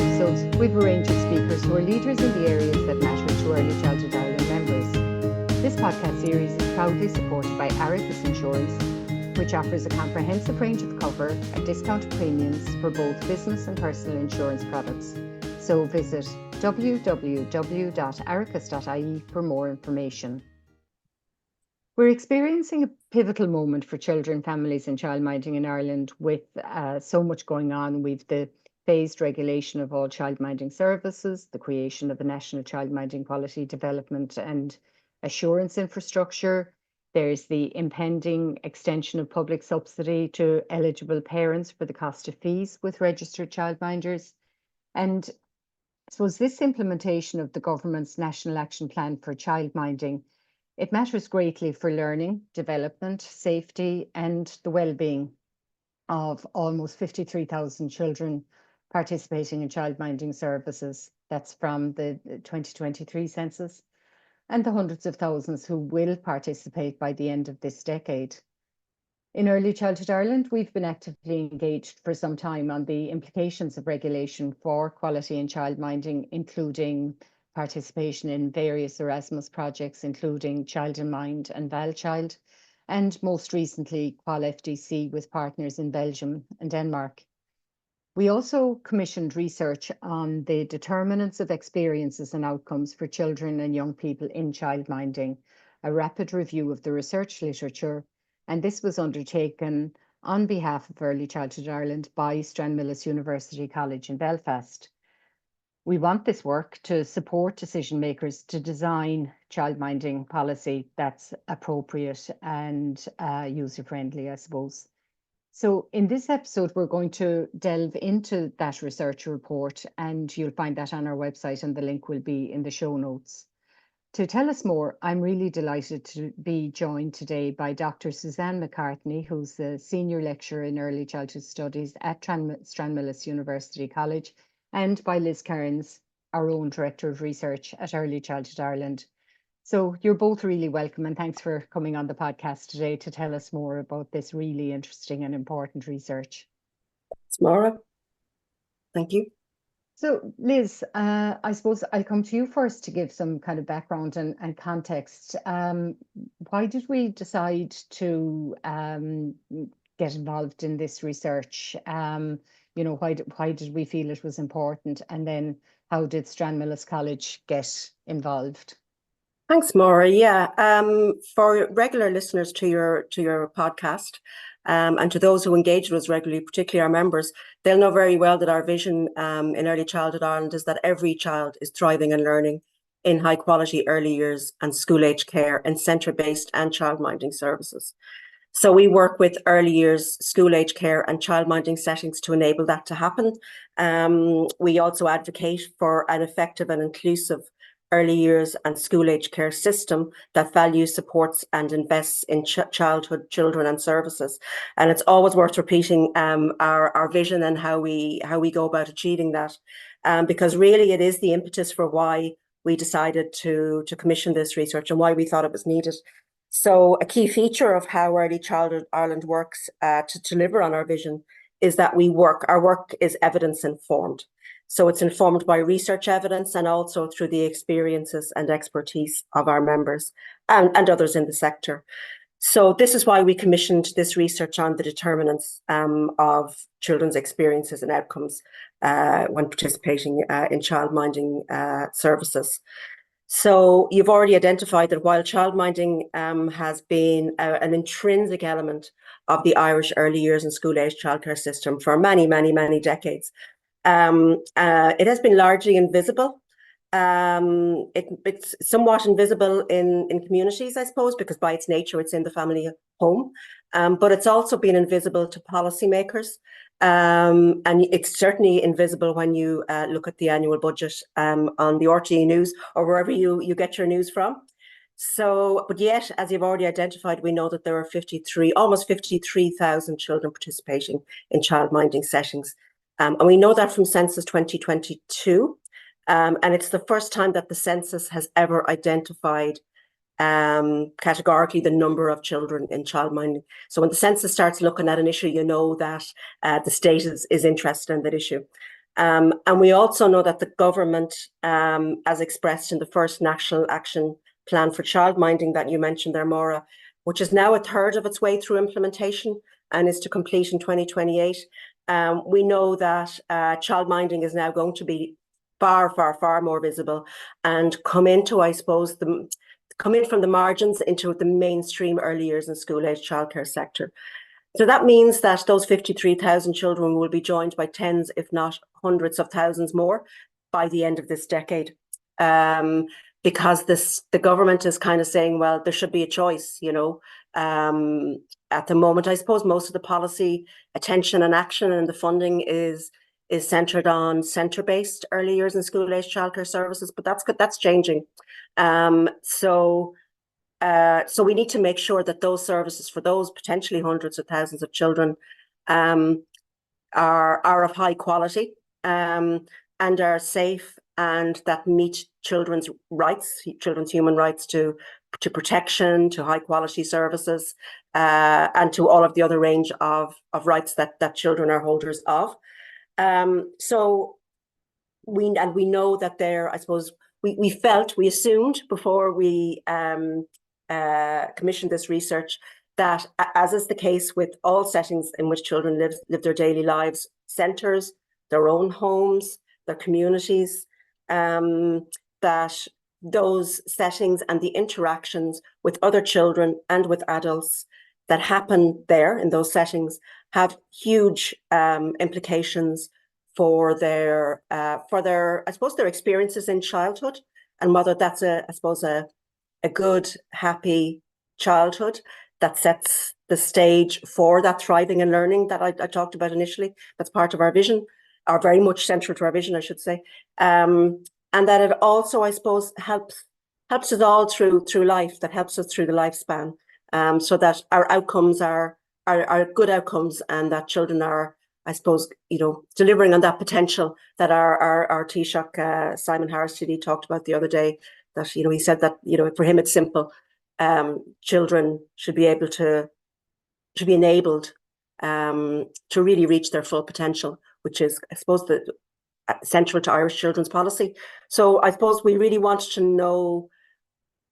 episodes, we've a range of speakers who are leaders in the areas that matter to Early Childhood Ireland members. This podcast series is proudly supported by Aricus Insurance, which offers a comprehensive range of cover at discounted premiums for both business and personal insurance products. So visit www.aricus.ie for more information. We're experiencing a pivotal moment for children, families and childminding in Ireland with so much going on. We've the phased regulation of all childminding services, the creation of a national childminding quality development and assurance infrastructure. There's the impending extension of public subsidy to eligible parents for the cost of fees with registered childminders. And I suppose this implementation of the government's National Action Plan for Childminding, it matters greatly for learning, development, safety and the well-being of almost 53,000 children participating in childminding services. That's from the 2023 census, and the hundreds of thousands who will participate by the end of this decade. In Early Childhood Ireland, we've been actively engaged for some time on the implications of regulation for quality in childminding, including participation in various Erasmus projects, including Child in Mind and ValChild, and most recently Qual FDC with partners in Belgium and Denmark. We also commissioned research on the determinants of experiences and outcomes for children and young people in childminding, a rapid review of the research literature, and this was undertaken on behalf of Early Childhood Ireland by Stranmillis University College in Belfast. We want this work to support decision makers to design childminding policy that's appropriate and user-friendly, I suppose. So in this episode, we're going to delve into that research report, and you'll find that on our website, and the link will be in the show notes. To tell us more, I'm really delighted to be joined today by Dr Suzanne McCartney, who's the Senior Lecturer in Early Childhood Studies at Stranmillis University College, and by Liz Kerrins, our own Director of Research at Early Childhood Ireland. So you're both really welcome, and thanks for coming on the podcast today to tell us more about this really interesting and important research. It's Maura. Thank you. So Liz, I suppose I'll come to you first to give some kind of background and context. Why did we decide to get involved in this research? Why did we feel it was important? And then how did Stranmillis College get involved? Thanks, Maura. Yeah, for regular listeners to your podcast, and to those who engage with us regularly, particularly our members, they'll know very well that our vision in Early Childhood Ireland is that every child is thriving and learning in high quality early years and school age care and centre-based and childminding services. So we work with early years, school age care and childminding settings to enable that to happen. We also advocate for an effective and inclusive early years and school age care system that values, supports and invests in childhood, children and services. And it's always worth repeating our vision and how we go about achieving that, because really it is the impetus for why we decided to commission this research and why we thought it was needed. So a key feature of how Early Childhood Ireland works to deliver on our vision is that our work is evidence informed. So it's informed by research evidence and also through the experiences and expertise of our members and others in the sector. So this is why we commissioned this research on the determinants of children's experiences and outcomes when participating in childminding services. So you've already identified that while childminding has been an intrinsic element of the Irish early years and school age childcare system for many, many, many decades, it has been largely invisible. It's somewhat invisible in communities, I suppose, because by its nature, it's in the family home. But it's also been invisible to policymakers. And it's certainly invisible when you look at the annual budget on the RTE News or wherever you get your news from. So, but yet, as you've already identified, we know that there are almost 53,000 children participating in childminding settings. And we know that from Census 2022. And it's the first time that the census has ever identified categorically the number of children in childminding. So when the census starts looking at an issue, you know that the state is interested in that issue. And we also know that the government, as expressed in the first National Action Plan for Childminding that you mentioned there, Maura, which is now a third of its way through implementation and is to complete in 2028. We know that childminding is now going to be far more visible and come into, I suppose, come in from the margins into the mainstream early years and school-age childcare sector. So that means that those 53,000 children will be joined by tens, if not hundreds of thousands more by the end of this decade. Because the government is kind of saying, well, there should be a choice, you know. At the moment, I suppose most of the policy attention and action and the funding is centred on centre-based early years and school-age childcare services, but that's changing. So we need to make sure that those services for those potentially hundreds of thousands of children are of high quality and are safe, and that meet children's rights, children's human rights to protection, to high quality services, and to all of the other range of rights that children are holders of. So we know that there, I suppose, we assumed before we commissioned this research that, as is the case with all settings in which children live their daily lives, centres, their own homes, their communities, that those settings and the interactions with other children and with adults that happen there in those settings have huge implications for their I suppose their experiences in childhood, and whether that's a good, happy childhood that sets the stage for that thriving and learning that I talked about initially. That's part of our vision, or very much central to our vision, I should say. And that it also, I suppose, helps us all through life, that helps us through the lifespan, so that our outcomes are good outcomes, and that children are, I suppose, you know, delivering on that potential that our Taoiseach, Simon Harris TD, talked about the other day. That, you know, he said that, you know, for him it's simple. Children should be enabled to really reach their full potential, which is, I suppose, central to Irish children's policy. So I suppose we really wanted to know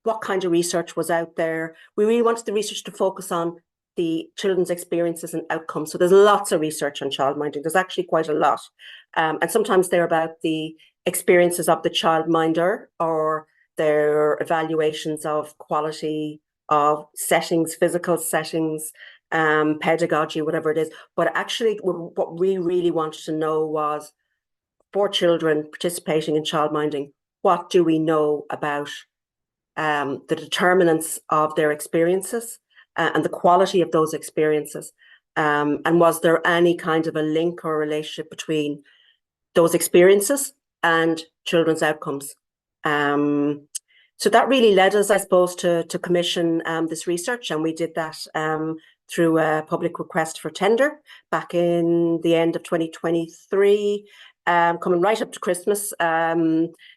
what kind of research was out there. We really wanted the research to focus on the children's experiences and outcomes. So there's lots of research on childminding. There's actually quite a lot. And sometimes they're about the experiences of the childminder, or their evaluations of quality of settings, physical settings, pedagogy, whatever it is. But actually, what we really wanted to know was, for children participating in childminding, what do we know about the determinants of their experiences and the quality of those experiences? And was there any kind of a link or relationship between those experiences and children's outcomes? So that really led us, I suppose, to commission this research, and we did that through a public request for tender back in the end of 2023, coming right up to Christmas.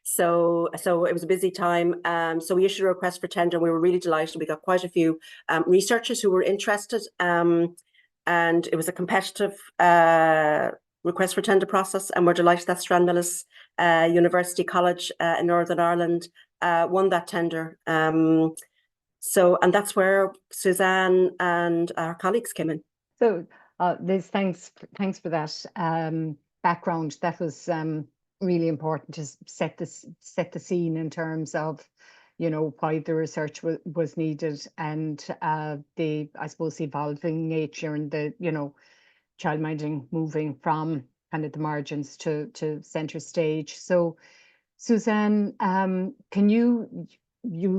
So it was a busy time. So we issued a request for tender, and we were really delighted. We got quite a few researchers who were interested, and it was a competitive request for tender process, and we're delighted that Stranmillis University College in Northern Ireland won that tender. And that's where Suzanne and our colleagues came in. So Liz, thanks for that background. That was really important to set the scene in terms of, you know, why the research was needed, and the, I suppose, evolving nature and the, you know, childminding moving from kind of the margins to centre stage. So Suzanne, can you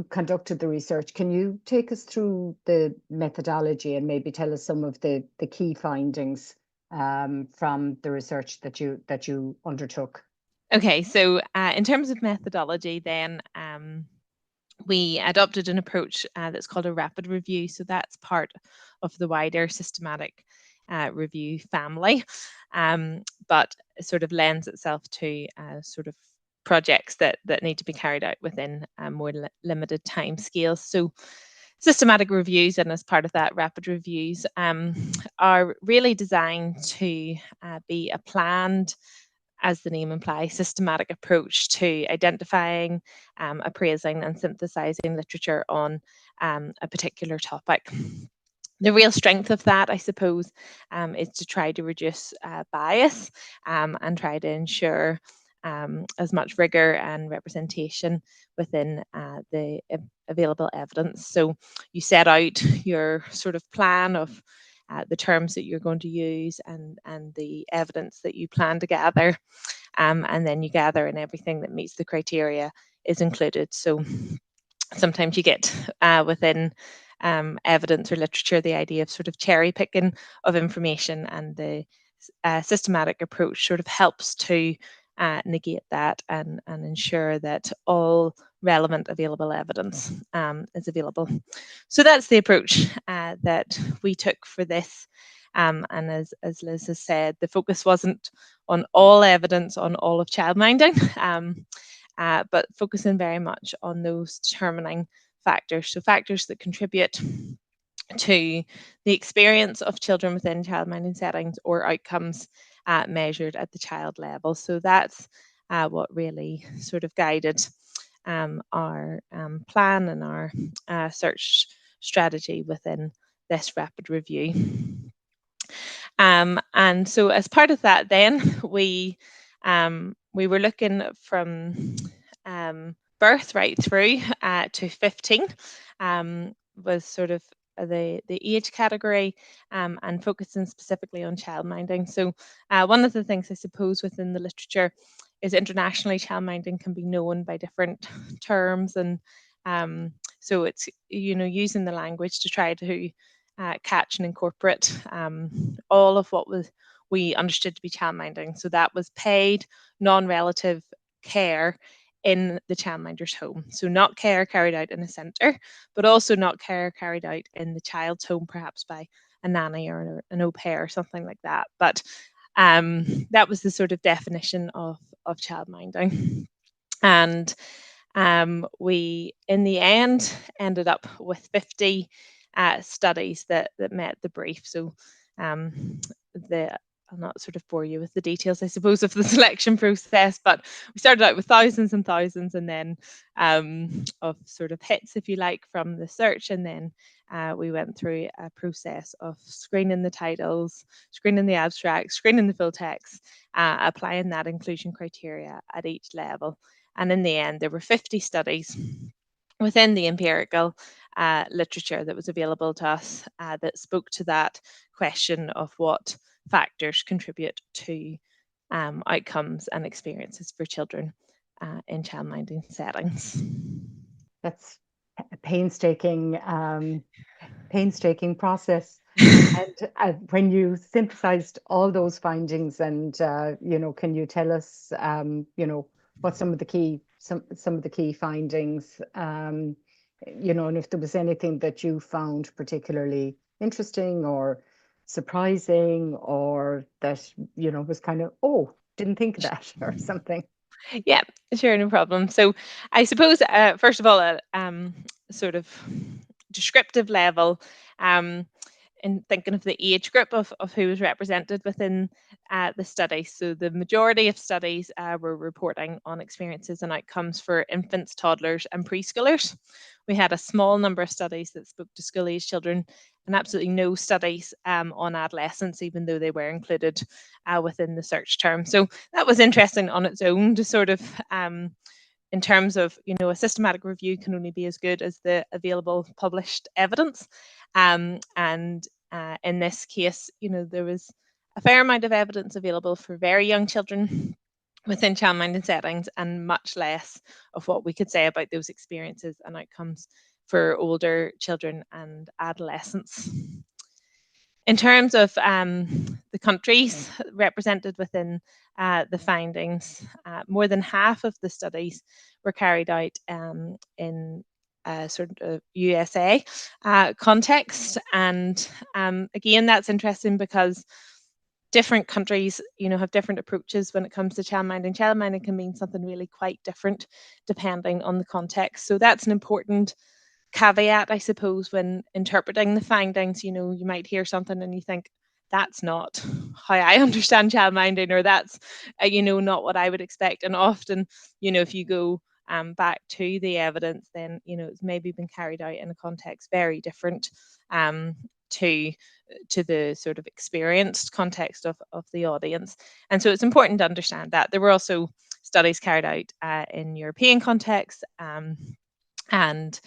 conducted the research, can you take us through the methodology and maybe tell us some of the key findings from the research that you undertook? Okay, so in terms of methodology, then we adopted an approach that's called a rapid review. So that's part of the wider systematic review family, but it sort of lends itself to sort of projects that need to be carried out within more limited time scales. So systematic reviews, and as part of that, rapid reviews are really designed to be a planned as the name implies, systematic approach to identifying, appraising and synthesizing literature on a particular topic. The real strength of that, I suppose, is to try to reduce bias and try to ensure as much rigor and representation within the available evidence. So you set out your sort of plan of the terms that you're going to use and the evidence that you plan to gather, and then you gather and everything that meets the criteria is included. So sometimes you get within evidence or literature the idea of sort of cherry picking of information, and the systematic approach sort of helps to negate that and ensure that all relevant available evidence is available. So that's the approach that we took for this. And as Liz has said, the focus wasn't on all evidence on all of childminding, but focusing very much on those determining factors. So factors that contribute to the experience of children within childminding settings or outcomes measured at the child level. So that's what really sort of guided our plan and our search strategy within this rapid review. And so as part of that, then we were looking from birth right through to 15, was sort of the age category, and focusing specifically on childminding. So one of the things I suppose within the literature is internationally childminding can be known by different terms, and so it's using the language to try to catch and incorporate all of what we understood to be childminding. So that was paid non-relative care in the childminder's home. So not care carried out in a centre, but also not care carried out in the child's home, perhaps by a nanny or an au pair or something like that. But that was the sort of definition of childminding. And we, in the end, ended up with 50 studies that met the brief. So I'll not sort of bore you with the details, I suppose, of the selection process, but we started out with thousands and thousands, and then of sort of hits, if you like, from the search, and then we went through a process of screening the titles, screening the abstracts, screening the full text, applying that inclusion criteria at each level. And in the end, there were 50 studies within the empirical literature that was available to us that spoke to that question of what factors contribute to outcomes and experiences for children in childminding settings. That's a painstaking process. And when you synthesized all those findings, and can you tell us what some of the key findings, and if there was anything that you found particularly interesting or surprising, or that was kind of, oh, didn't think of that, or something. Yeah, sure, no problem. So I suppose first of all, at sort of descriptive level, in thinking of the age group of who was represented within the study. So the majority of studies were reporting on experiences and outcomes for infants, toddlers and preschoolers. We had a small number of studies that spoke to school-age children, and absolutely no studies on adolescents, even though they were included within the search term. So that was interesting on its own to sort of in terms of, a systematic review can only be as good as the available published evidence. And in this case, there was a fair amount of evidence available for very young children within childminding settings, and much less of what we could say about those experiences and outcomes for older children and adolescents. In terms of the countries represented within the findings, more than half of the studies were carried out in sort of USA context. And again, that's interesting because different countries, have different approaches when it comes to childminding. Childminding can mean something really quite different depending on the context. So that's an important caveat, I suppose, when interpreting the findings. You might hear something and you think that's not how I understand childminding, or that's not what I would expect. And often, if you go back to the evidence, then it's maybe been carried out in a context very different to the sort of experienced context of the audience. And so it's important to understand that. There were also studies carried out in European contexts and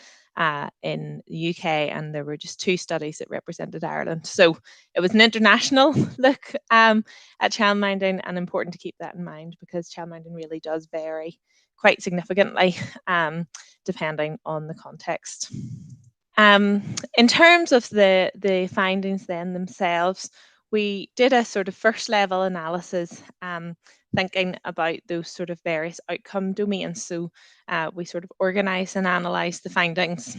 in the UK, and there were just 2 studies that represented Ireland. So it was an international look at childminding, and important to keep that in mind, because childminding really does vary quite significantly depending on the context. In terms of the findings then themselves, we did a sort of first level analysis, thinking about those sort of various outcome domains. So we sort of organised and analysed the findings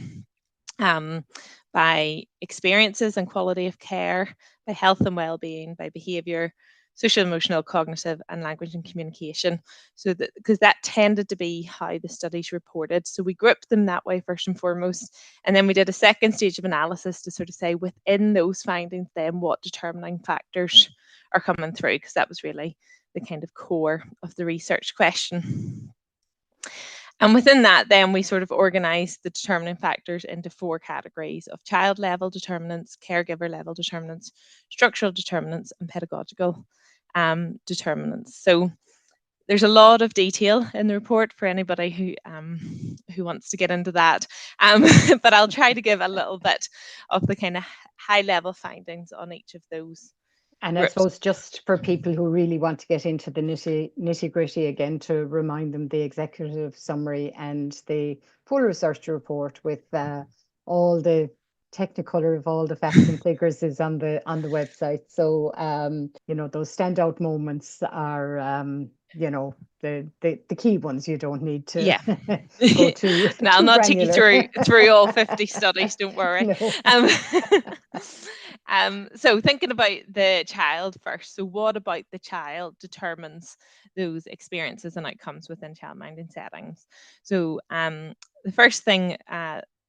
by experiences and quality of care, by health and well-being, by behaviour, social, emotional, cognitive, and language and communication. So because that tended to be how the studies reported. So we grouped them that way first and foremost. And then we did a second stage of analysis to sort of say, within those findings, then what determining factors are coming through, because that was really the kind of core of the research question. And within that, then we sort of organised the determining factors into 4 categories of child level determinants, caregiver level determinants, structural determinants, and pedagogical determinants. So there's a lot of detail in the report for anybody who wants to get into that. But I'll try to give a little bit of the kind of high level findings on each of those. And I suppose just for people who really want to get into the nitty gritty again, to remind them, the executive summary and the full research report with all the technicolor of all the facts and figures is on the website. So those standout moments are the key ones. You don't need to go too no, I'll not take you through all 50 studies, don't worry. No. So thinking about the child first. So what about the child determines those experiences and outcomes within childminding settings? So the first thing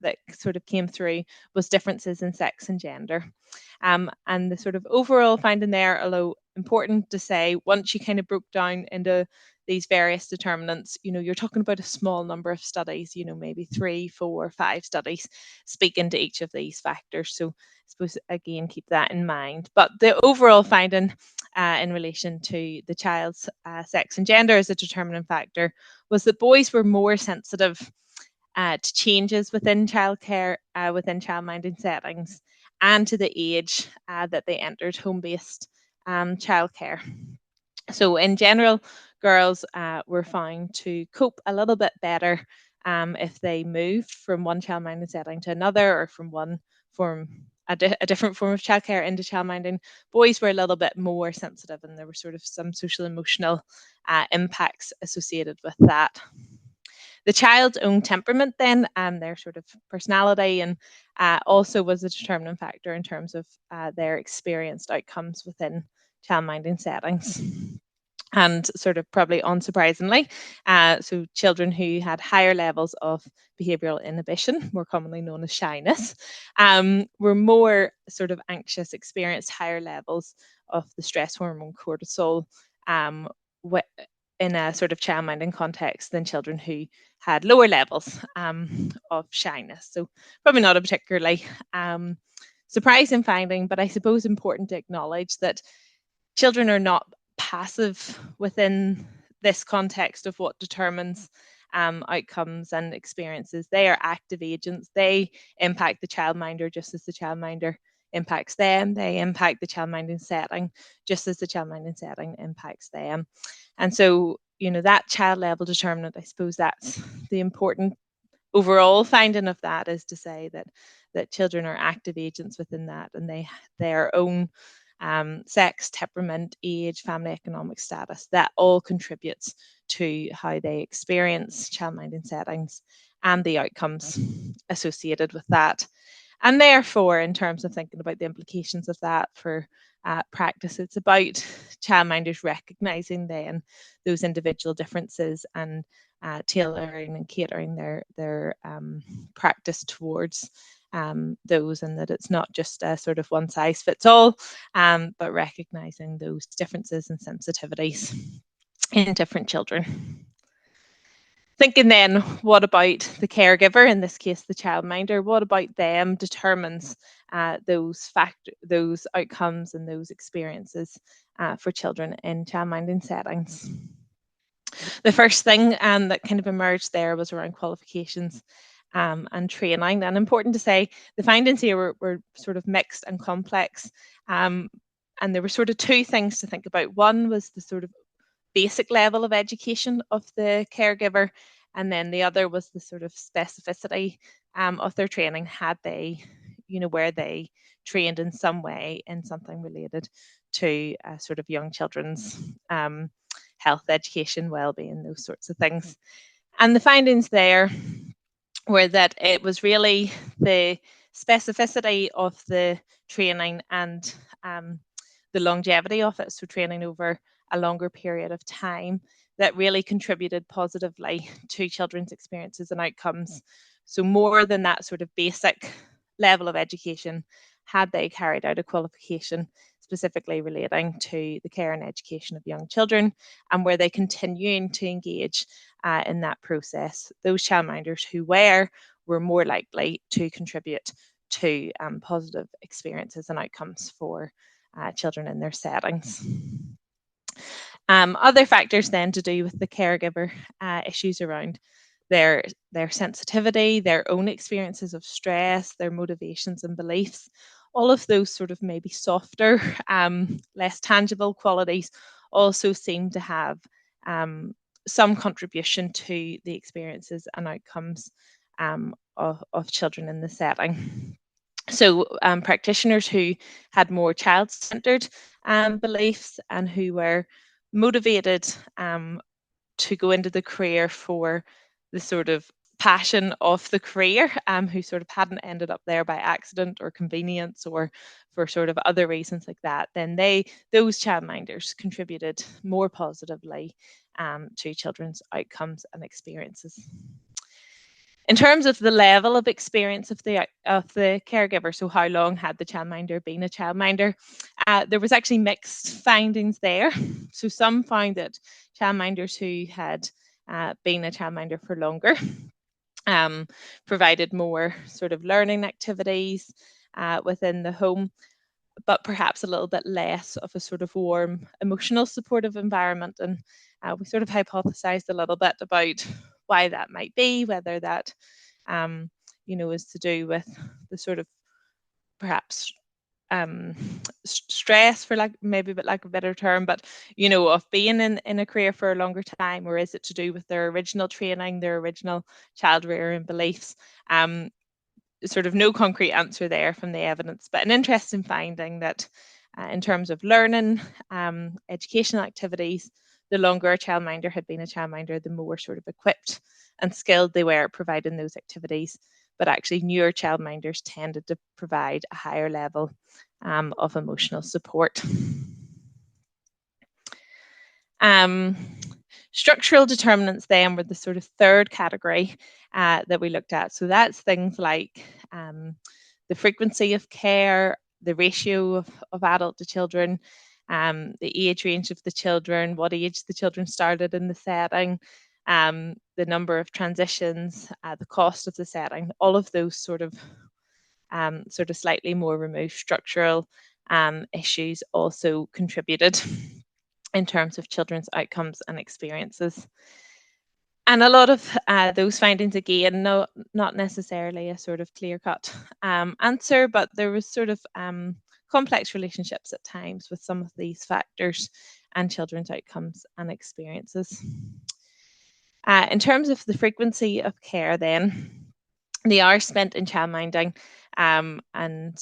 that sort of came through was differences in sex and gender. And the sort of overall finding there, although important to say, once you kind of broke down into these various determinants, you're talking about a small number of studies, maybe 3, 4, 5 studies speaking to each of these factors. So I suppose, again, keep that in mind. But the overall finding in relation to the child's sex and gender as a determining factor was that boys were more sensitive to changes within childcare, within childminding settings, and to the age that they entered home-based childcare. So in general, girls were found to cope a little bit better if they moved from one childminding setting to another, or from one form, a different form of childcare into childminding. Boys were a little bit more sensitive, and there were sort of some social emotional impacts associated with that. The child's own temperament then, their sort of personality, and also was a determining factor in terms of their experienced outcomes within childminding settings. And sort of probably unsurprisingly, so children who had higher levels of behavioural inhibition, more commonly known as shyness, were more sort of anxious, experienced higher levels of the stress hormone cortisol in a sort of childminding context than children who had lower levels of shyness. So probably not a particularly surprising finding, but I suppose important to acknowledge that children are not passive within this context of what determines outcomes and experiences. They are active agents. They impact the childminder just as the childminder impacts them. They impact the childminding setting just as the childminding setting impacts them. And so, that child level determinant, I suppose that's the important overall finding of that, is to say that children are active agents within that, and their own sex, temperament, age, family economic status, that all contributes to how they experience childminding settings and the outcomes associated with that. And therefore, in terms of thinking about the implications of that for practice. It's about childminders recognising then those individual differences and tailoring and catering their practice towards those, and that it's not just a sort of one size fits all, but recognising those differences and sensitivities in different children. Thinking then, what about the caregiver, in this case the childminder, what about them determines those outcomes and those experiences for children in childminding settings. The first thing that kind of emerged there was around qualifications and training. And important to say, the findings here were sort of mixed and complex. And there were sort of two things to think about. One was the sort of basic level of education of the caregiver, and then the other was the sort of specificity of their training. Had they, were they trained in some way in something related to sort of young children's health, education, well-being, those sorts of things. And the findings there were that it was really the specificity of the training and the longevity of it, so training over a longer period of time, that really contributed positively to children's experiences and outcomes. So more than that sort of basic level of education, had they carried out a qualification specifically relating to the care and education of young children, and were they continuing to engage in that process, those childminders who were more likely to contribute to positive experiences and outcomes for children in their settings. Other factors then to do with the caregiver issues around their sensitivity, their own experiences of stress, their motivations and beliefs, all of those sort of maybe softer, less tangible qualities also seem to have some contribution to the experiences and outcomes of children in the setting. So practitioners who had more child-centered beliefs and who were motivated to go into the career for the sort of passion of the career, who sort of hadn't ended up there by accident or convenience or for sort of other reasons like that, then those childminders contributed more positively to children's outcomes and experiences. In terms of the level of experience of the caregiver, so how long had the childminder been a childminder, there was actually mixed findings there. So some found that childminders who had been a childminder for longer provided more sort of learning activities within the home, but perhaps a little bit less of a sort of warm, emotional, supportive environment. And we sort of hypothesized a little bit about why that might be, whether that, is to do with the sort of perhaps stress, for maybe like a better term, but of being in a career for a longer time, or is it to do with their original training, their original child rearing beliefs? Sort of no concrete answer there from the evidence, but an interesting finding that in terms of learning, educational activities, the longer a childminder had been a childminder, the more sort of equipped and skilled they were at providing those activities. But actually newer childminders tended to provide a higher level of emotional support. Structural determinants then were the sort of third category that we looked at. So that's things like the frequency of care, the ratio of adult to children, the age range of the children, what age the children started in the setting, the number of transitions, the cost of the setting, all of those sort of slightly more removed structural issues also contributed in terms of children's outcomes and experiences. And a lot of those findings, again, not necessarily a sort of clear-cut answer, but there was sort of complex relationships at times with some of these factors and children's outcomes and experiences. In terms of the frequency of care then, the hours spent in childminding and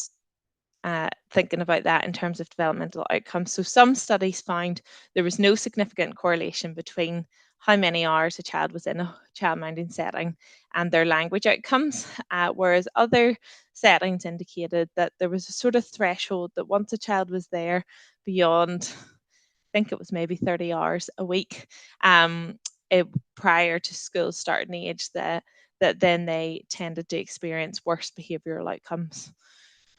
thinking about that in terms of developmental outcomes. So some studies found there was no significant correlation between how many hours a child was in a childminding setting and their language outcomes, whereas other settings indicated that there was a sort of threshold that once a child was there beyond, I think it was maybe 30 hours a week, prior to school starting age, that then they tended to experience worse behavioural outcomes.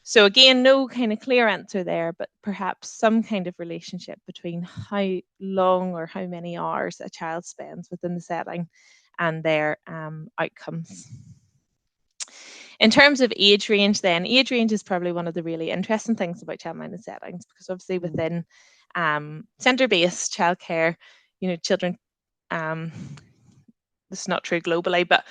So again, no kind of clear answer there, but perhaps some kind of relationship between how long or how many hours a child spends within the setting and their outcomes. In terms of age range then, age range is probably one of the really interesting things about childminding settings, because obviously within centre-based childcare, you know, children, this is not true globally, but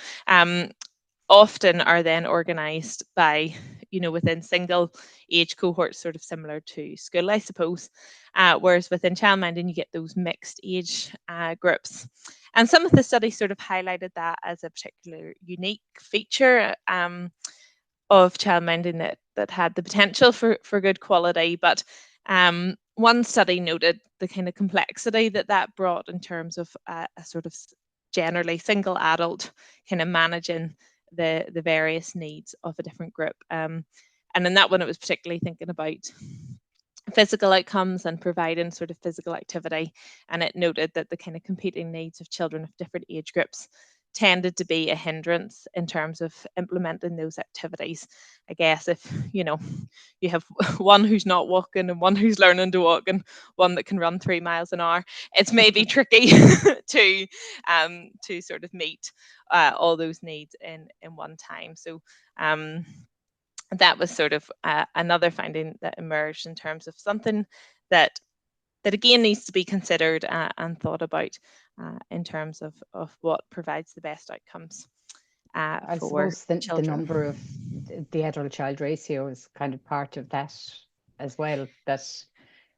often are then organised by, you know, within single age cohorts, sort of similar to school, I suppose. Whereas within childminding, you get those mixed age groups. And some of the studies sort of highlighted that as a particular unique feature of childminding that had the potential for good quality. But one study noted the kind of complexity that brought in terms of a sort of generally single adult kind of managing the various needs of a different group. And in that one, it was particularly thinking about physical outcomes and providing sort of physical activity. And it noted that the kind of competing needs of children of different age groups tended to be a hindrance in terms of implementing those activities. I guess if, you know, you have one who's not walking and one who's learning to walk and one that can run 3 miles an hour, it's maybe tricky to sort of meet all those needs in one time. So that was sort of another finding that emerged in terms of something that again needs to be considered and thought about in terms of what provides the best outcomes I for suppose the children. number of the adult-child ratio is kind of part of that as well. That,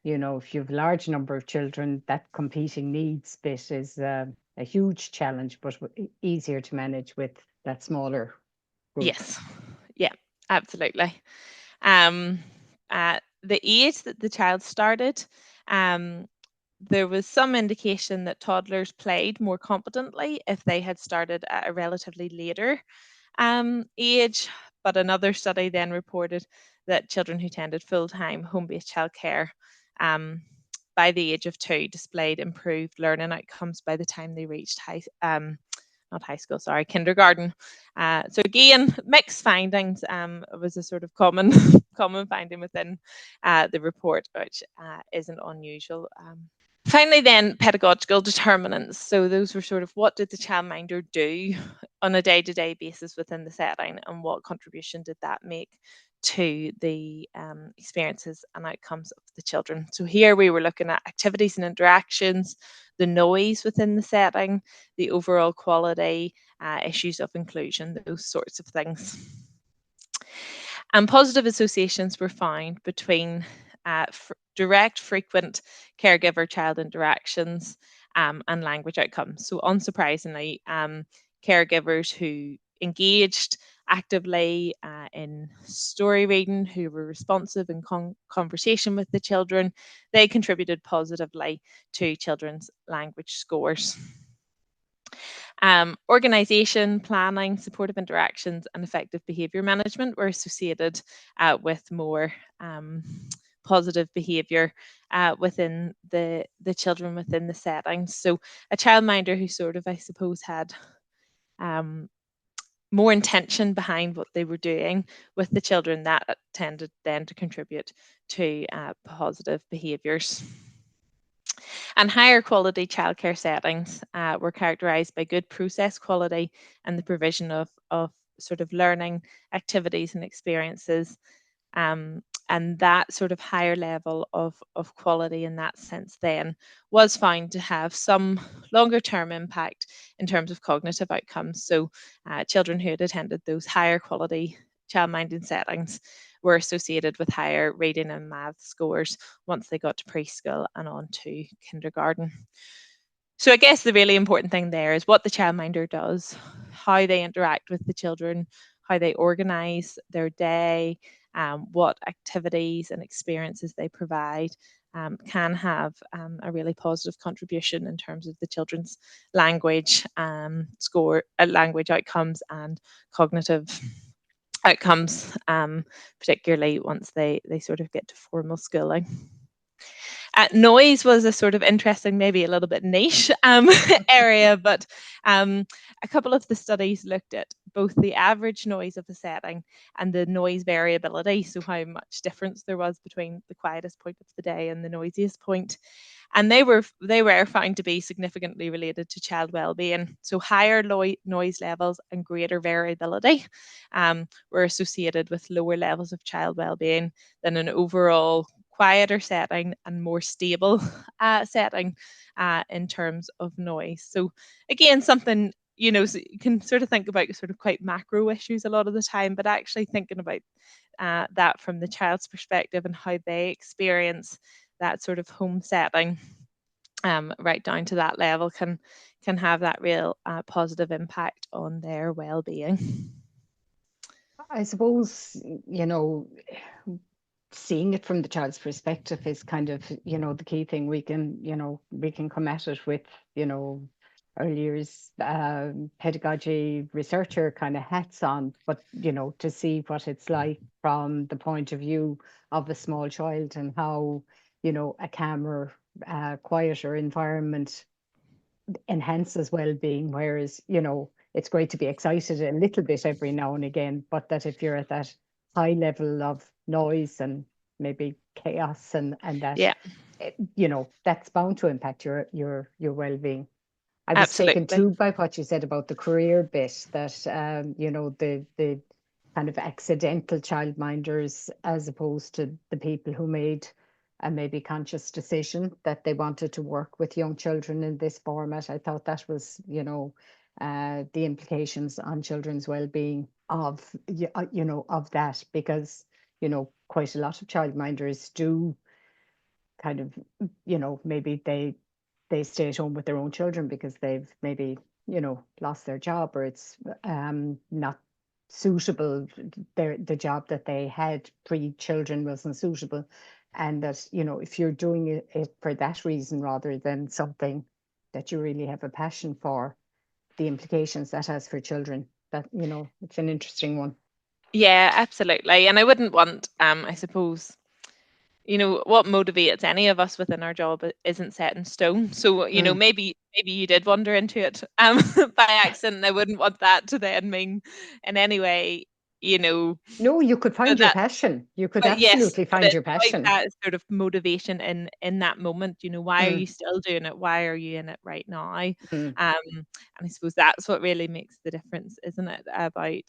you know, if you have a large number of children, that competing needs bit is a huge challenge, but easier to manage with that smaller group. Yes, yeah, absolutely. The age that the child started, there was some indication that toddlers played more competently if they had started at a relatively later age, but another study then reported that children who attended full-time home-based childcare by the age of 2 displayed improved learning outcomes by the time they reached kindergarten. So again, mixed findings. Was a sort of common finding within the report, which isn't unusual. Finally then, pedagogical determinants. So those were sort of, what did the childminder do on a day-to-day basis within the setting, and what contribution did that make to the experiences and outcomes of the children. So here we were looking at activities and interactions, the noise within the setting, the overall quality, issues of inclusion, those sorts of things. And positive associations were found between direct, frequent caregiver-child interactions and language outcomes. So unsurprisingly, caregivers who engaged actively in story reading, who were responsive in conversation with the children, they contributed positively to children's language scores. Organisation, planning, supportive interactions, and effective behaviour management were associated with more positive behaviour within the children within the settings. So a childminder who sort of, I suppose, had more intention behind what they were doing with the children, that tended then to contribute to positive behaviours. And higher quality childcare settings were characterised by good process quality and the provision of sort of learning activities and experiences. And that sort of higher level of quality in that sense then was found to have some longer term impact in terms of cognitive outcomes. So children who had attended those higher quality childminding settings were associated with higher reading and math scores once they got to preschool and on to kindergarten. So I guess the really important thing there is what the childminder does, how they interact with the children, how they organise their day, what activities and experiences they provide, can have a really positive contribution in terms of the children's language score, language outcomes and cognitive outcomes, particularly once they sort of get to formal schooling. Noise was a sort of interesting, maybe a little bit niche area, but a couple of the studies looked at both the average noise of the setting and the noise variability, so how much difference there was between the quietest point of the day and the noisiest point. And they were found to be significantly related to child well-being. So higher noise levels and greater variability were associated with lower levels of child well-being than an overall quieter setting and more stable setting in terms of noise. So again, something, so you can sort of think about sort of quite macro issues a lot of the time, but actually thinking about that from the child's perspective and how they experience that sort of home setting right down to that level can have that real positive impact on their well-being. I suppose, seeing it from the child's perspective is kind of, the key thing. We can come at it with, early years pedagogy researcher kind of hats on, but, to see what it's like from the point of view of a small child and how, a calmer, quieter environment enhances well-being, whereas, it's great to be excited a little bit every now and again, but that if you're at that high level of noise and maybe chaos and that, that's bound to impact your well-being. I was taken Absolutely. too by what you said about the career bit, that the kind of accidental childminders, as opposed to the people who made a maybe conscious decision that they wanted to work with young children in this format. I thought that was, the implications on children's well-being of that, because, quite a lot of childminders do kind of, maybe they stay at home with their own children because they've maybe, lost their job, or it's not suitable. The job that they had pre-children wasn't suitable. And that, if you're doing it for that reason rather than something that you really have a passion for, the implications that has for children, that, it's an interesting one. Yeah, absolutely. And I wouldn't want, I suppose, what motivates any of us within our job isn't set in stone. So, maybe you did wander into it by accident. I wouldn't want that to then mean in any way, No, you could find your that. passion. You could But yes, absolutely but find it's your like passion. that sort of motivation in that moment. Why are Mm, you still doing it? Why are you in it right now? mm, And I suppose that's what really makes the difference, isn't it? About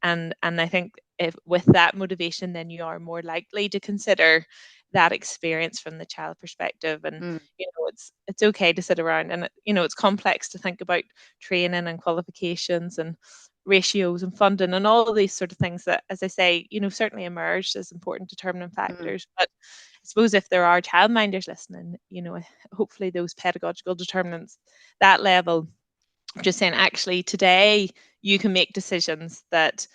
and I think if with that motivation, then you are more likely to consider that experience from the child perspective. And mm, it's okay to sit around, and it's complex to think about training and qualifications and ratios and funding and all of these sort of things that, as I say, certainly emerged as important determining mm. factors. But I suppose if there are childminders listening, hopefully those pedagogical determinants, that level, just saying actually today you can make decisions that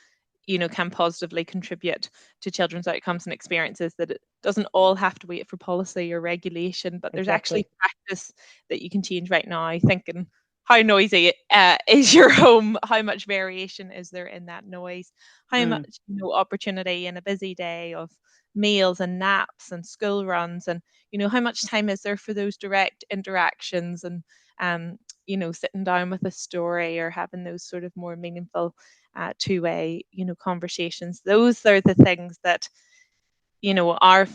can positively contribute to children's outcomes and experiences, that it doesn't all have to wait for policy or regulation, but there's actually Exactly. practice that you can change right now, thinking how noisy is your home, how much variation is there in that noise, how Mm, much opportunity in a busy day of meals and naps and school runs, and how much time is there for those direct interactions, and sitting down with a story or having those sort of more meaningful two-way conversations. Those are the things that are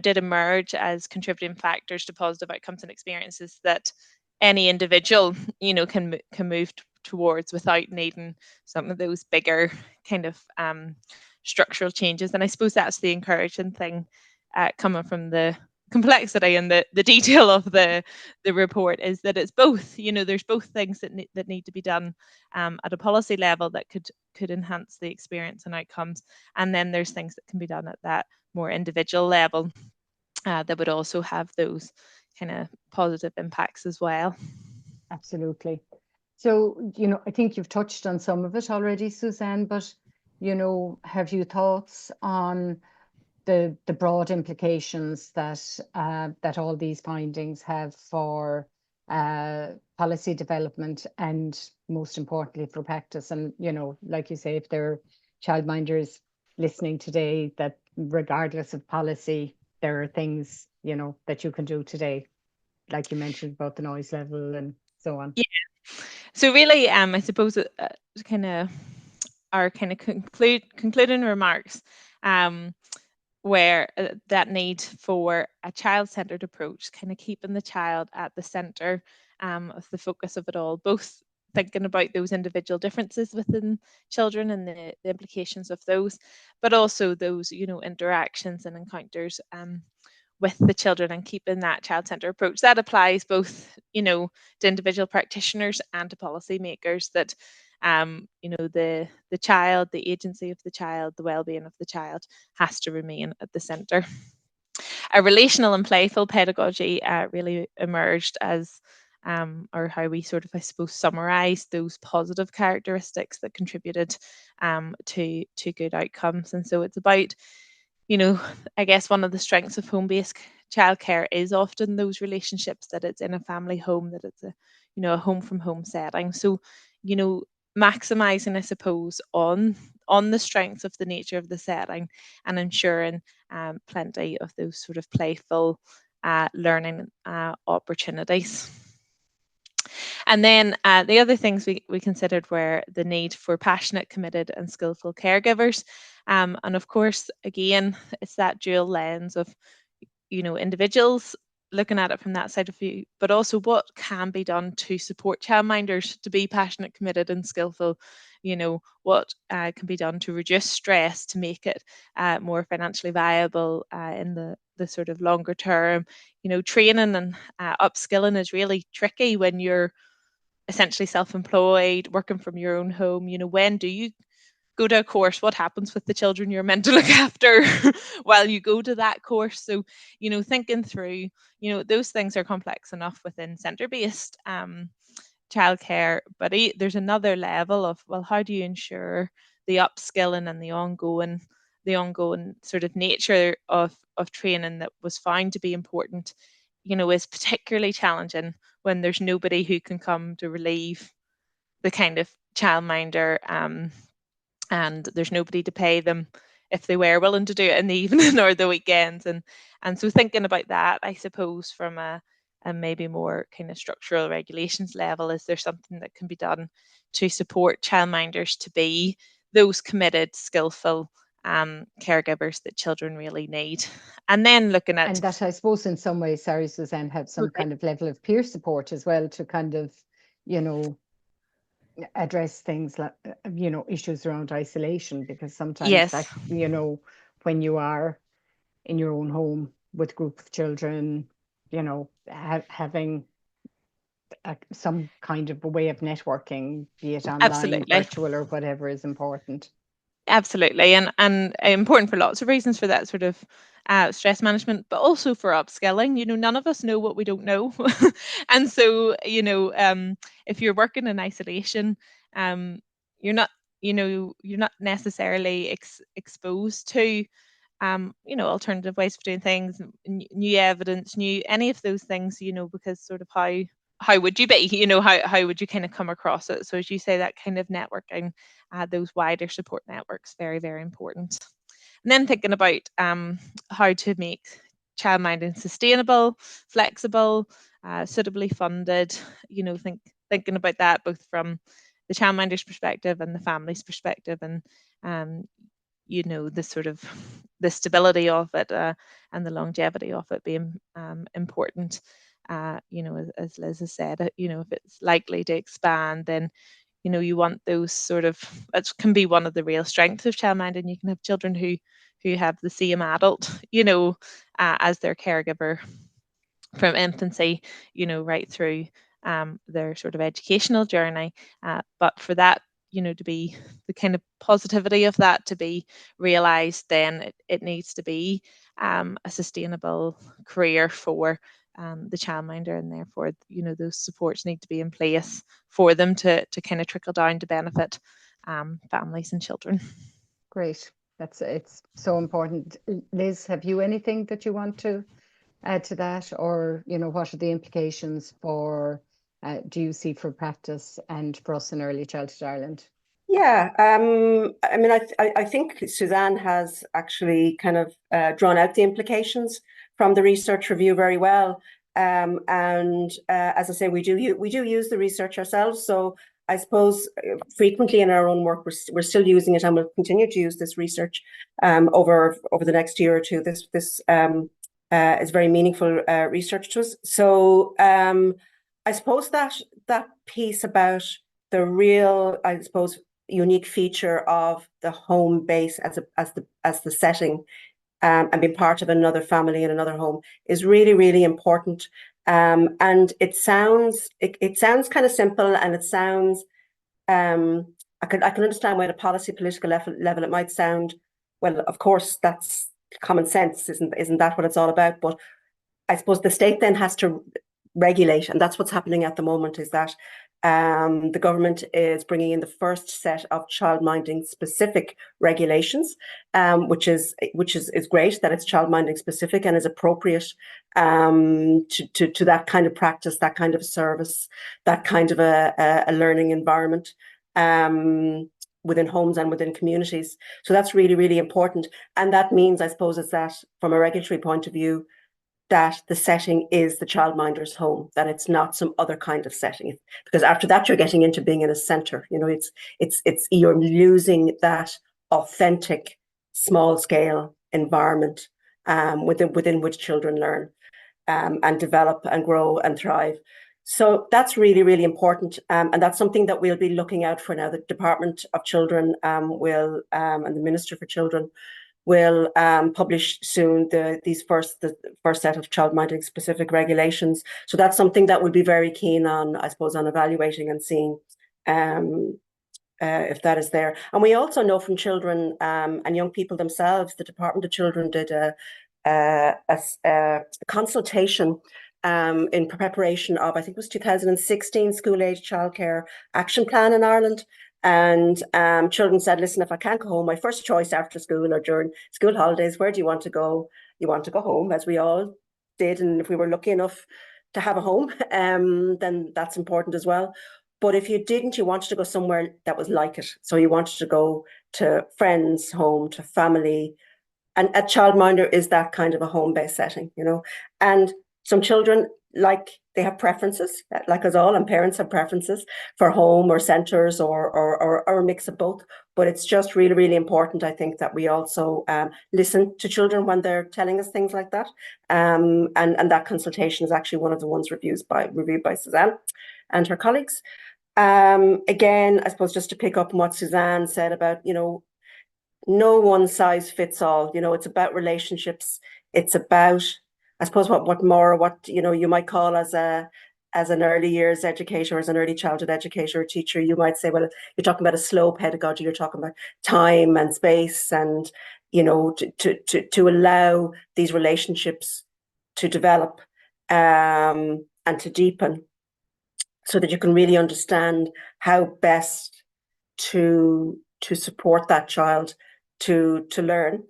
did emerge as contributing factors to positive outcomes and experiences that any individual can move towards without needing some of those bigger kind of structural changes. And I suppose that's the encouraging thing coming from the complexity and the detail of the report, is that it's both. There's both things that need to be done at a policy level that could enhance the experience and outcomes, and then there's things that can be done at that more individual level that would also have those kind of positive impacts as well. absolutely. So, I think you've touched on some of it already, Suzanne, but, have you thoughts on the broad implications that that all these findings have for policy development and most importantly for practice. And, you know, like you say, if there are childminders listening today, that regardless of policy, there are things, you know, that you can do today, like you mentioned about the noise level and so on. Yeah. So really, I suppose kind of our kind of concluding remarks, where that need for a child-centered approach, kind of keeping the child at the center of the focus of it all, both thinking about those individual differences within children and the implications of those, but also those, you know, interactions and encounters with the children, and keeping that child-centered approach. That applies both, you know, to individual practitioners and to policymakers, that you know, the child, the agency of the child, the well-being of the child has to remain at the center. A relational and playful pedagogy really emerged as or how we sort of, I suppose, summarize those positive characteristics that contributed to good outcomes. And so it's about, you know, I guess one of the strengths of home-based childcare is often those relationships, that it's in a family home, that it's a, you know, a home from home setting. So, you know, maximizing, I suppose, on the strengths of the nature of the setting, and ensuring plenty of those sort of playful learning opportunities. And then the other things we considered were the need for passionate, committed and skillful caregivers. And of course, again, it's that dual lens of, you know, individuals looking at it from that side of view, but also what can be done to support childminders to be passionate, committed and skillful. You know, what can be done to reduce stress, to make it more financially viable in the sort of longer term. You know, training and upskilling is really tricky when you're essentially self-employed, working from your own home. You know, when do you go to a course? What happens with the children you're meant to look after while you go to that course? So, you know, thinking through, you know, those things are complex enough within centre-based childcare, but there's another level of, well, how do you ensure the upskilling and the ongoing sort of nature of training that was found to be important, you know, is particularly challenging when there's nobody who can come to relieve the kind of childminder, and there's nobody to pay them if they were willing to do it in the evening or the weekends. And so thinking about that, I suppose, from a maybe more kind of structural regulations level, is there something that can be done to support childminders to be those committed, skillful caregivers that children really need? And then looking at, And that, I suppose, in some ways, sorry, Suzanne, have some kind of level of peer support as well, to kind of, you know, address things like, you know, issues around isolation, because sometimes that, yes, you know, when you are in your own home with a group of children, you know, having some kind of a way of networking, be it online, absolutely. virtual or whatever, is important. Absolutely, and important for lots of reasons, for that sort of stress management, but also for upskilling. You know, none of us know what we don't know, and so, you know, if you're working in isolation, you're not, you know, you're not necessarily exposed to, you know, alternative ways of doing things, new evidence, new any of those things. You know, because sort of how would you be? You know, how would you kind of come across it? So as you say, that kind of networking, those wider support networks, very, very important. And then thinking about how to make childminding sustainable, flexible, suitably funded. You know, thinking about that both from the childminder's perspective and the family's perspective, and you know, the sort of the stability of it and the longevity of it being important. You know, as Liz has said, you know, if it's likely to expand, then, you know, you want those sort of, it can be one of the real strengths of childminding. You can have children who have the same adult, you know, as their caregiver from infancy, you know, right through their sort of educational journey. But for that, you know, to be the kind of positivity of that to be realized, then it needs to be a sustainable career for the childminder, and therefore, you know, those supports need to be in place for them to kind of trickle down to benefit families and children. Great. It's so important. Liz, have you anything that you want to add to that, or what are the implications for do you see for practice and for us in Early Childhood Ireland? Yeah, I mean, I think Suzanne has actually kind of drawn out the implications from the research review very well. And as I say, we do use the research ourselves. So I suppose frequently in our own work, we're still using it, and we'll continue to use this research over the next year or two. This is very meaningful research to us. So I suppose that piece about the real, I suppose, unique feature of the home base as the setting, and being part of another family in another home is really, really important. And it sounds kind of simple, and it sounds I can understand why at a policy political level it might sound, well, of course that's common sense, isn't that what it's all about? But I suppose the state then has to regulate, and that's what's happening at the moment, is that the government is bringing in the first set of childminding specific regulations, which is great that it's childminding specific and is appropriate to that kind of practice, that kind of service, that kind of a learning environment within homes and within communities. So that's really, really important. And that means, I suppose, is that from a regulatory point of view, that the setting is the childminder's home, that it's not some other kind of setting. Because after that, you're getting into being in a centre. It's you're losing that authentic, small scale environment within which children learn and develop and grow and thrive. So that's really, really important. And that's something that we'll be looking out for now. The Department of Children will, and the Minister for Children will publish soon the first set of childminding specific regulations. So that's something that we'll be very keen on, I suppose, on evaluating and seeing if that is there. And we also know from children and young people themselves, the Department of Children did a consultation in preparation of, I think it was 2016 School Age Childcare Action Plan in Ireland. And children said, listen, if I can't go home, my first choice after school or during school holidays, where do you want to go? You want to go home, as we all did. And if we were lucky enough to have a home, then that's important as well. But if you didn't, you wanted to go somewhere that was like it. So you wanted to go to friends' home, to family. And a childminder is that kind of a home-based setting, And some children, they have preferences, like us all, and parents have preferences for home or centres or a mix of both. But it's just really, really important, I think, that we also listen to children when they're telling us things like that. And that consultation is actually one of the ones reviewed by Suzanne and her colleagues. Again, I suppose just to pick up on what Suzanne said about, no one size fits all. It's about relationships. It's about, I suppose, what you might call as an early years educator, as an early childhood educator or teacher, you might say, well, you're talking about a slow pedagogy, you're talking about time and space and, to allow these relationships to develop and to deepen so that you can really understand how best to support that child to learn.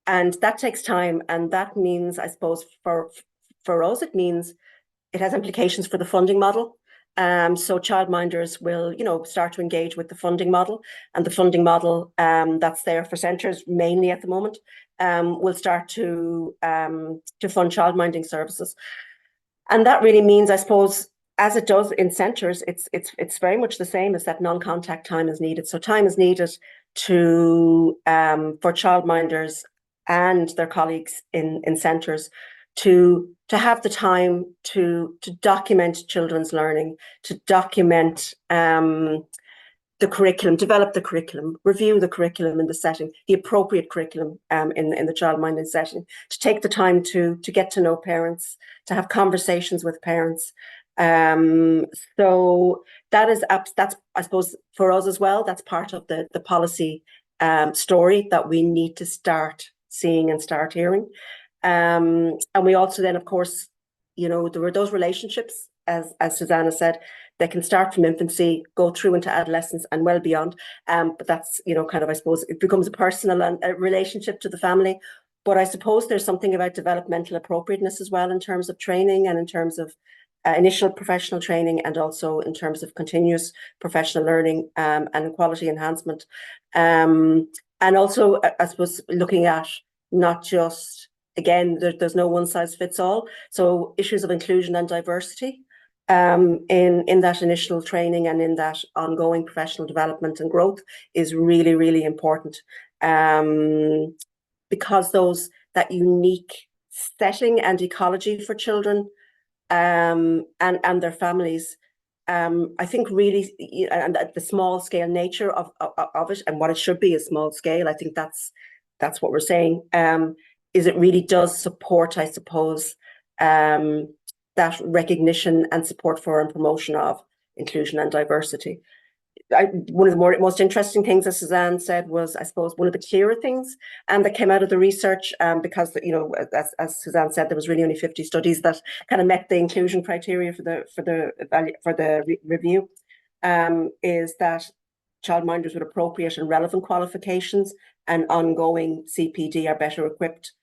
And that takes time. And that means, I suppose, for us, it means it has implications for the funding model. So childminders will, start to engage with the funding model, and the funding model that's there for centres mainly at the moment will start to fund childminding services. And that really means, I suppose, as it does in centres, it's very much the same as that non-contact time is needed. So time is needed for childminders and their colleagues in centres to have the time to document children's learning, to document the curriculum, develop the curriculum, review the curriculum in the setting, the appropriate curriculum in the childminding setting, to take the time to get to know parents, to have conversations with parents. So that's I suppose for us as well, that's part of the policy story that we need to start seeing and start hearing. And we also then, of course, there were those relationships, as Susanna said, They can start from infancy, go through into adolescence and well beyond. But that's, kind of, I suppose, it becomes a personal and a relationship to the family. But I suppose there's something about developmental appropriateness as well in terms of training and in terms of initial professional training, and also in terms of continuous professional learning and quality enhancement. And also, I suppose, looking at not just, again, there's no one size fits all. So issues of inclusion and diversity in that initial training and in that ongoing professional development and growth is really, really important. Because that unique setting and ecology for children and their families, I think really, and the small scale nature of it, and what it should be is small scale. I think that's what we're saying. Is it really does support, I suppose, that recognition and support for and promotion of inclusion and diversity. One of the most interesting things, as Suzanne said, was, I suppose, one of the clearer things that came out of the research, because, as Suzanne said, there was really only 50 studies that kind of met the inclusion criteria for the review, is that childminders with appropriate and relevant qualifications and ongoing CPD are better equipped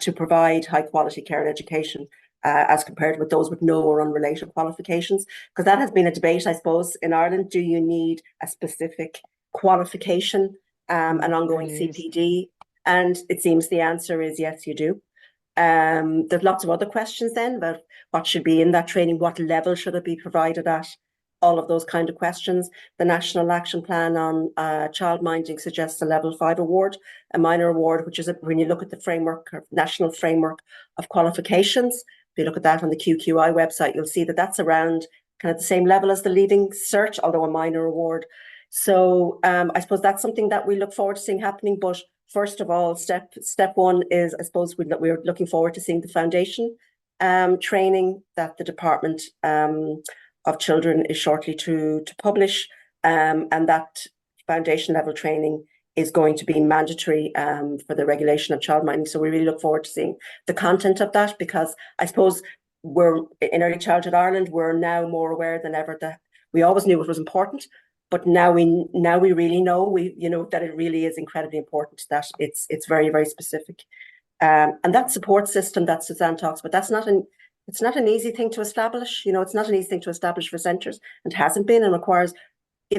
to provide high quality care and education as compared with those with no or unrelated qualifications. Because that has been a debate, I suppose, in Ireland. Do you need a specific qualification, an ongoing CPD? And it seems the answer is yes, you do. There's lots of other questions then about what should be in that training, what level should it be provided at, all of those kind of questions. The National Action Plan on Childminding suggests a level 5 award, a minor award, which is when you look at the framework, national framework of qualifications. If you look at that on the QQI website, you'll see that that's around kind of the same level as the Leaving Cert, although a minor award. So I suppose that's something that we look forward to seeing happening. But first of all, step one is, I suppose, we're looking forward to seeing the foundation training that the Department of Children is shortly to publish, and that foundation level training is going to be mandatory for the regulation of childminding. So we really look forward to seeing the content of that, because I suppose we're in Early Childhood Ireland, we're now more aware than ever that we always knew it was important, but now we really know that it really is incredibly important, that it's very, very specific. And that support system that Suzanne talks about, it's not an easy thing to establish. It's not an easy thing to establish for centres, and hasn't been, and requires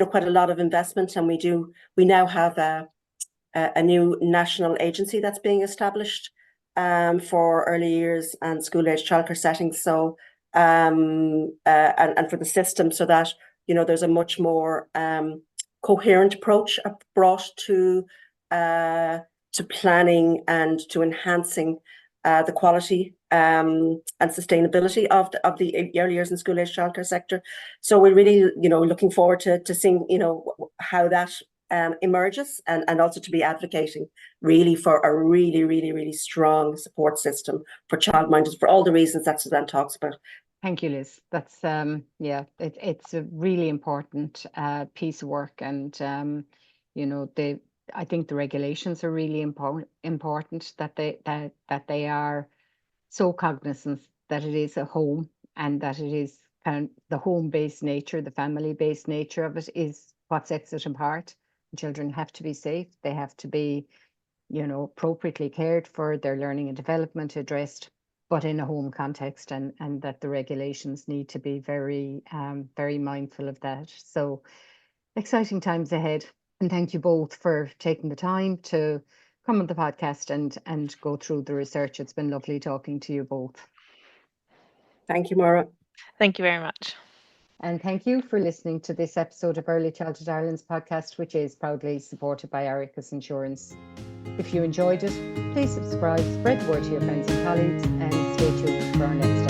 quite a lot of investment. And we now have a new national agency that's being established for early years and school age childcare settings. So and for the system, so that there's a much more coherent approach brought to planning and to enhancing the quality and sustainability of the early years and school age childcare sector. So we're really, looking forward to seeing, how that emerges, and also to be advocating really for a really, really, really strong support system for childminders for all the reasons that Suzanne talks about. Thank you, Liz. That's it's a really important piece of work, and I think the regulations are really important, that they are so cognizant that it is a home, and that it is kind of the home-based nature, the family-based nature of it is what sets it apart. Children have to be safe. They have to be, appropriately cared for, their learning and development addressed, but in a home context, and that the regulations need to be very, very mindful of that. So exciting times ahead. And thank you both for taking the time to come on the podcast and go through the research. It's been lovely talking to you both. Thank you, Maura. Thank you very much. And thank you for listening to this episode of Early Childhood Ireland's podcast, which is proudly supported by Aricus Insurance. If you enjoyed it, please subscribe, spread the word to your friends and colleagues, and stay tuned for our next